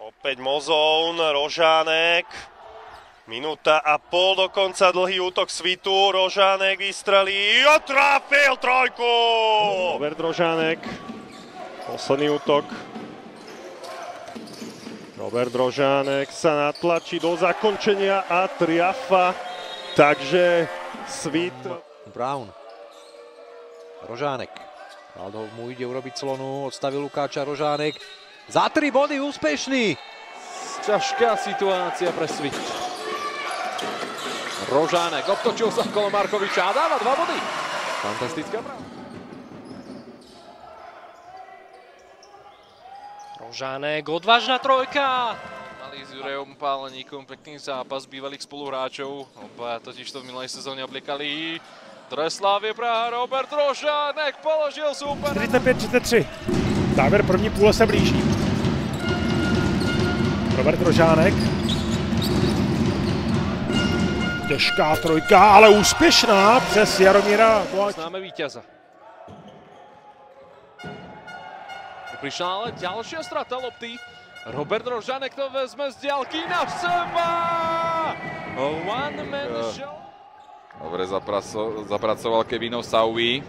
Opäť Mozón, Rožánek. Minúta a pol dokonca, dlhý útok Svitu. Rožánek vystrelí a trafil trojku! Robert Rožánek. Posledný útok. Robert Rožánek sa natlačí do zakončenia a triafa. Takže Svit. Brown. Rožánek. Kaldhov mu ide urobiť clonu, odstavil Lukáča Rožánek. Za 3 body úspešný. Ťažká situácia pre Svit. Rožánek obtočil sa okolo Markoviča a dáva 2 body. Fantastická práva. Rožánek, odvážna trojka. Mali s Jurejom Páleníkom pekný zápas bývalých spoluhráčov. Obaja totiž to v minulej sezóne oblikali dres Slavie Praha. Robert Rožánek položil super. 45-33. Závěr první půle se blíží. Robert Rožánek. Těžká trojka, ale úspěšná přes Jaromíra. Známe víťaza. Prišla ale ďalšia strata lopty. Robert Rožánek to vezme z diaľky na seba. One man show. Dobre zapracoval Kevinov Saui.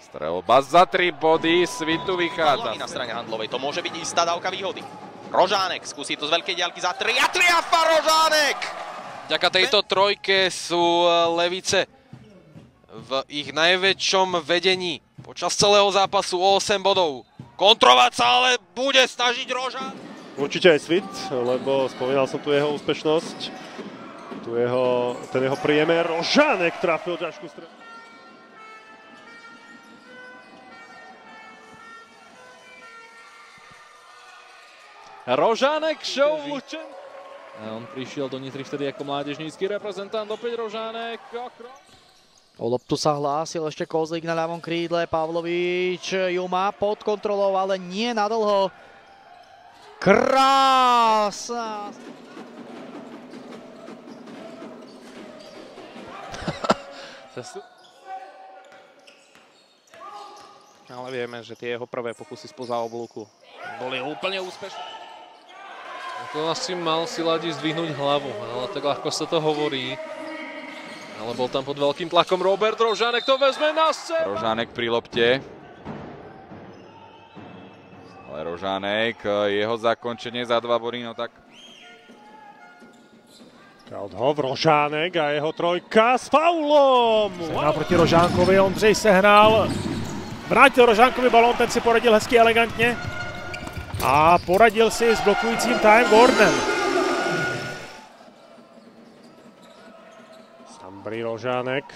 Strelba za 3 body, Svitu vychádza. Na strane handlovej, to môže byť istá dávka výhody. Rožánek skúsi to z veľkej diaľky za 3 a triafa Rožánek! Vďaka tejto trojke sú Levice v ich najväčšom vedení počas celého zápasu o 8 bodov. Kontrovať sa ale bude snažiť Rožánek. Určite aj Svit, lebo spomínal som tu jeho úspešnosť. Ten jeho priemer. Rožánek trafil ťažkú strelu. Rožánek show vlčen. On prišiel do Nitry vtedy ako mládežnícky reprezentant, opäť Rožánek. O loptu sa hlásil ešte Kozlík na ľavom krídle, Pavlovič ju má pod kontrolou, ale nie nadlho. Krásna! Ale vieme, že tie jeho prvé pokusy spoza oblúku boli úplne úspešné. To asi mal si Ladi zdvihnúť hlavu, ale tak ľahko sa to hovorí. Ale bol tam pod veľkým tlakom Robert Rožánek, to vezme na seba. Rožánek pri lopte. Ale Rožánek, jeho zakončenie za 2 body, no tak... Kaldhov, Rožánek a jeho trojka s faulom! Sehnal proti Rožánkovi, Ondřej sehnal. Vrátil Rožánkovi balón, ten si poradil hezky elegantně. A poradil si s blokujícím Time Wardenem. Sambri Rožánek.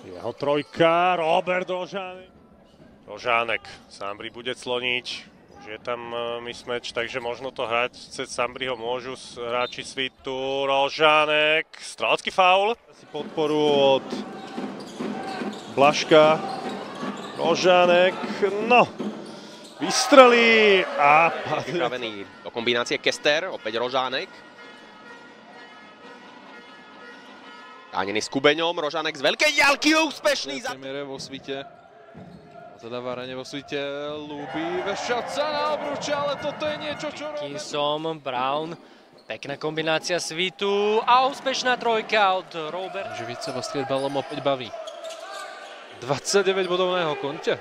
Jeho trojka, Robert Rožánek. Rožánek, Sambri bude cloniť. Už je tam mismatch, takže možno to hrať. Cez Sambriho môžu hráči Svitu. Rožánek, strelecký faul. Si podporu od Blaška. Rožánek, no. Vystrelí a... Pripravený do kombinácie Kester, opäť Rožánek. Tánený s Kubeňom, Rožánek z veľkej diaľky, úspešný za... Premiére vo Svite. A teda Varane vo Svite ľúbi vešať sa na obruče, ale toto je niečo, čo... Kinsom, Brown, pekná kombinácia Svitu a úspešná trojka od Robert. Živiť sa basketbalom opäť baví. 29 bodov na jeho konte.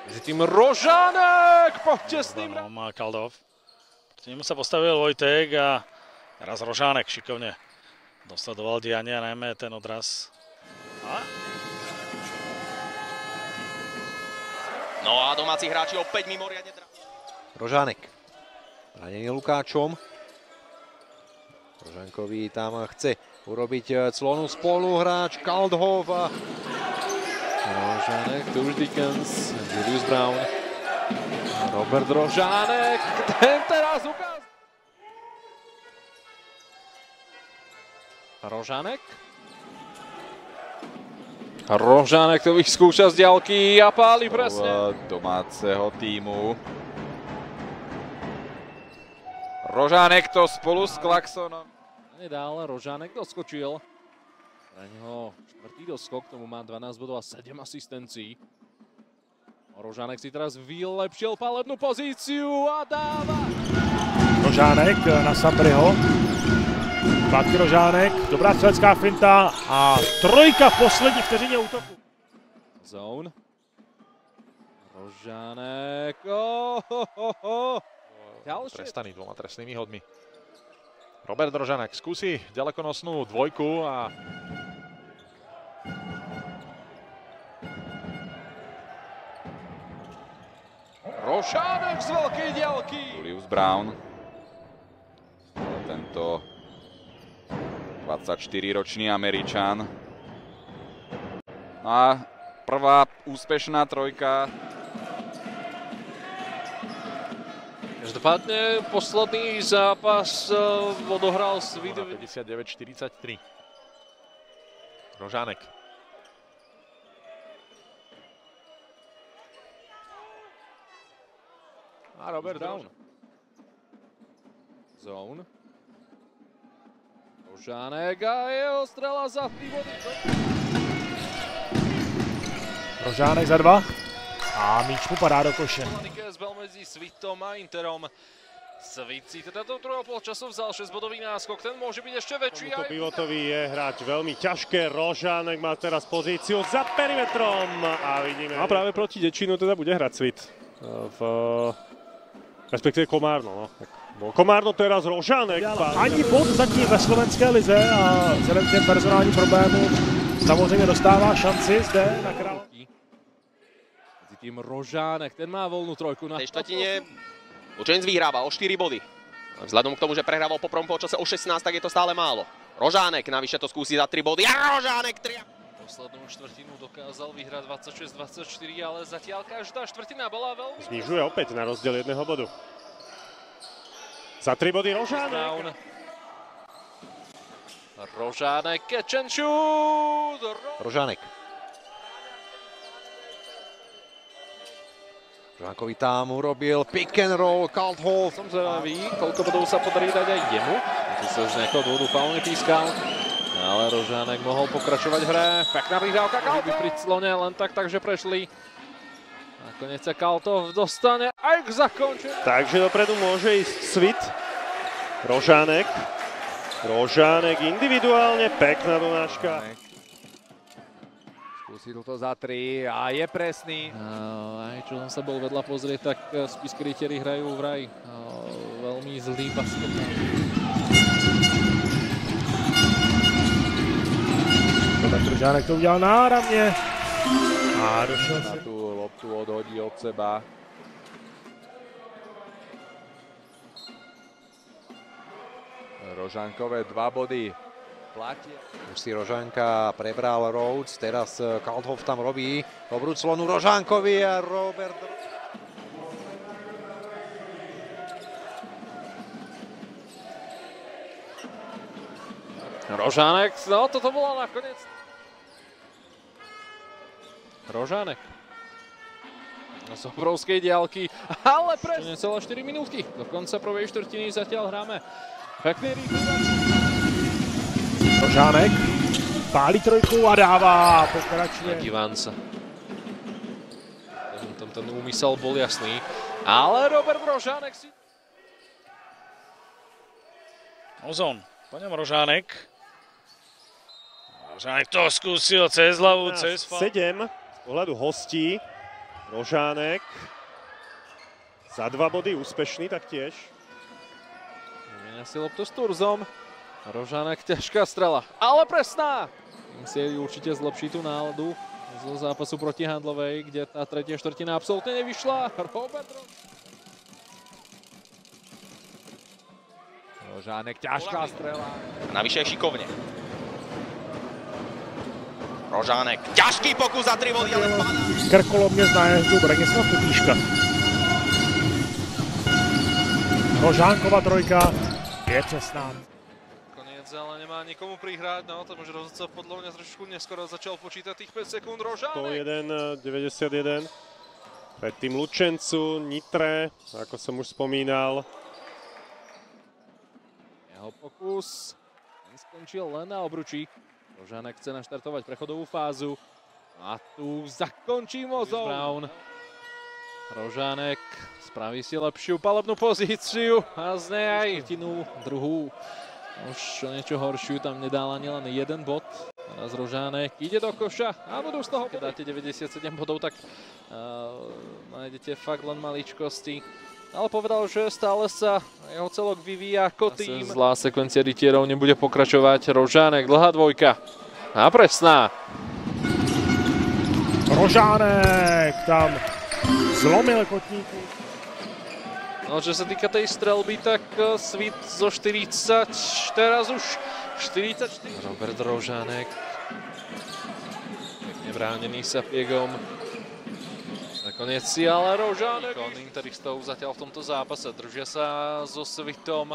Medzi tým Rožánek pod tesným... Má Kaldhov. Proti nemu sa postavil Vojtek a teraz Rožánek šikovne dosledoval dianie a najmä ten odraz. No a domáci hráči opäť mimoriadne... Rožánek. Branený Lukáčom. Rožánkovi tam chce urobiť clonu spoluhráč Kaldhov. Rožánek, tu už Dickens, Julius Brown, Robert Rožánek, ten teraz ukázal. Rožánek. Rožánek to vyskúša z diaľky a páli presne. Domáceho tímu. Rožánek to spolu s Klaxonom. Nedá, ale Rožánek doskočil. Pre neho štvrtý doskok, tomu má 12 bodov a 7 asistencií. Rožánek si teraz vylepšil palebnú pozíciu a dáva. Rožánek na Sambriho. Zpátky Rožánek, dobrá střelecká finta a trojka v poslední vteřině útoku. Zone. Rožánek. Trestaný 2 trestnými hodmi. Robert Rožánek skúsi ďalekonosnú dvojku a Rožánek z veľkej diaľky. Julius Brown. Tento 24-ročný Američan. A prvá úspešná trojka. Každopádne posledný zápas odohral Svit. 59-43. Rožánek. A Robert Brown. Zone. Rožánek a jeho strela za 3 body. Rožánek za 2 a míč mu padá do koše. Zbel medzi Svitom a Interom. Svit si teda do druhého polčasu vzal 6-bodový náskok, ten môže byť ešte väčší. Tomuto pivotovi je hrať veľmi ťažké. Rožánek má teraz pozíciu za perimetrom a vidíme... A práve proti Dečínu teda bude hrať Svit. Respektive Komárno. No. Komárno teraz Rožánek. Ani bod zatím ve slovenské lize a vzhledem k těm personálním problémům samozřejmě dostává šanci zde na Králově. Tým Rožánek, ten má voľnú trojku. V tej štvrtine Lučenec vyhráva o 4 body. Vzhľadom k tomu, že prehrával po prvom polčase o 16, tak je to stále málo. Rožánek navyše to skúsi za 3 body. A Rožánek 3. Poslednú štvrtinu dokázal vyhrať 26-24, ale zatiaľ každá štvrtina bola veľmi... Znižuje opäť na rozdiel 1 bodu. Za 3 body Rožánek. Rožánek, catch and shoot! Rožánek. Rožánkovi tam urobil pick and roll, Kalthoff. Som zvedavý, koľko bodov sa podarí dať aj jemu. Keď sa z nejakého dôvodu faul nepískal. Ale Rožánek mohol pokračovať v hre. Pekná prihrávka Kalthoff. Pri clone len tak, takže prešli. Nakoniec sa Kalthoff dostane aj k zakončeniu. Takže dopredu môže ísť Svit. Rožánek. Rožánek individuálne, pekná donáška. Skúsil to za 3 a je presný. Aj čo som sa bol vedľa pozrieť, tak Spišskí rytieri hrajú vraj veľmi zlý basketbal. Robert Rožánek to udělal náramně a došel Na si. tú loptu odhodí od seba. Rožánkové 2 body. Už si Rožánka prebral Rhodes, teraz Kalthoff tam robí dobrú clonu Rožánkovi a Robert... Rožánek, no toto bolo nakoniec. Rožánek. Z obrovskej diaľky, ale pre necelé 4 minútky. Do konca prvej štvrtiny zatiaľ hráme. Pekný rýchly. Rožánek pálí trojku a dává, pokračuje. Dívan sa. Tam ten úmysel bol jasný, ale Robert Rožánek si... Ozon, po ňom Rožánek. Rožánek to skúsil cez hlavu, cez faul. 7 z pohľadu hostí. Rožánek. Za 2 body úspešný taktiež. Vymenia si loptu s Turzom. Rožánek, ťažká strela, ale presná! Si určite zlepší tú náladu zo zápasu proti Handlovej, kde tá tretia štvrtina absolútne nevyšla. Robert Rožánek, ťažká strela. Navyše je šikovne. Rožánek, ťažký pokus za 3 body, ale padá. Krkolomně z nájezdu Branislav Tutíška. Rožánkova trojka je přesná. Koniec, ale nemá nikomu prihrať, no to môže rozhodca podľa mňa trošku neskoro začal počítať tých 5 sekúnd. Rožánek. 101-91. Predtým Lučencu, Nitre, ako som už spomínal. Jeho pokus skončil len na obručí. Rožánek chce naštartovať prechodovú fázu. A tu zakončí Mozov. Brown. Rožánek spraví si lepšiu palebnú pozíciu a z nej aj druhú. Už niečo horšiu, tam nedal ani len jeden bod. Teraz Rožánek ide do koša a budú z toho. Keď dáte 97 bodov, tak nájdete fakt len maličkosti. Ale povedal, že stále sa jeho celok vyvíja ako tým. Zlá sekvencia rytierov nebude pokračovať. Rožánek, dlhá dvojka. A presná. Rožánek tam zlomil kotníky. No, čo sa týka tej strelby, tak Svit zo 40, teraz už 44. Robert Rožánek. Pekne bránený Sapiegom. Nakoniec si ale Rožánek. Interistov zatiaľ v tomto zápase držia sa so Svitom.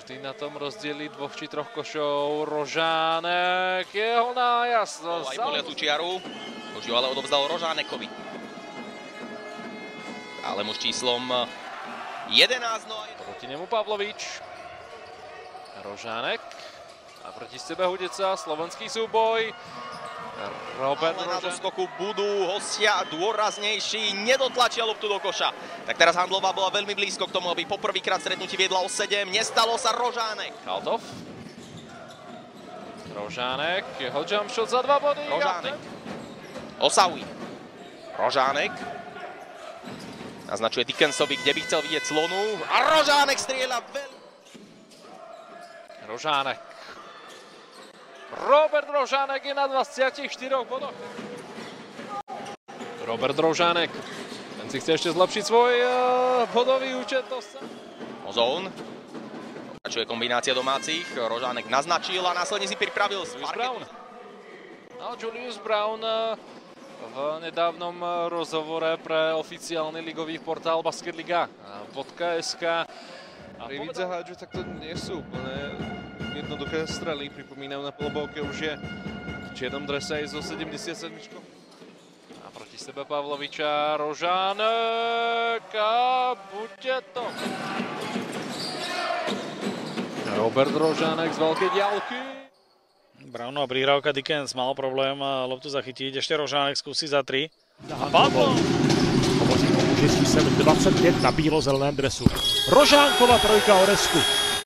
Vždy na tom rozdieli 2 či 3 košov. Rožánek, jeho nájazd. Aj polia tú čiaru. Už ju ale odovzdal Rožánekovi. Ale muž číslom 11. Proti nemu Pavlovič. Rožánek. A proti sebe Hudeca. Slovenský súboj. Robert Ale na doskoku budú hostia dôraznejší, nedotlačia loptu do koša. Tak teraz Handlová bola veľmi blízko k tomu, aby poprvýkrát stretnutí viedla o 7. Nestalo sa. Rožánek. Kaltov. Rožánek, jeho jump shot za 2 body. Rožánek. Osaui. Rožánek. Naznačuje Dickensovi, kde by chcel vidieť Slonu. A Rožánek strieľa veľmi. Rožánek. Robert Rožánek je na 24 bodoch. Robert Rožánek. Ten si chce ešte zlepšiť svoj bodový účet. Ozón. Pokračuje kombinácia domácich. Rožánek naznačil a následne si pripravil Julius Brown. No, Julius Brown v nedávnom rozhovore pre oficiálny ligový portál basketliga.sk. Prievidze hádžu, tak to nie sú úplne jednoduché strely. Pripomínam, na polobovke už je v čiernom drese aj zo 77. A proti sebe Pavloviča Rožánek a buďte to. Robert Rožánek z veľkej diaľky. Brownová prihrávka, Dickens mal problém loptu zachytiť, ešte Rožánek skúsi za 3. Pavlo! Hovoří o muži s číslem 25 na bílo-zeleném dresu. Rožánkova trojka Oresku.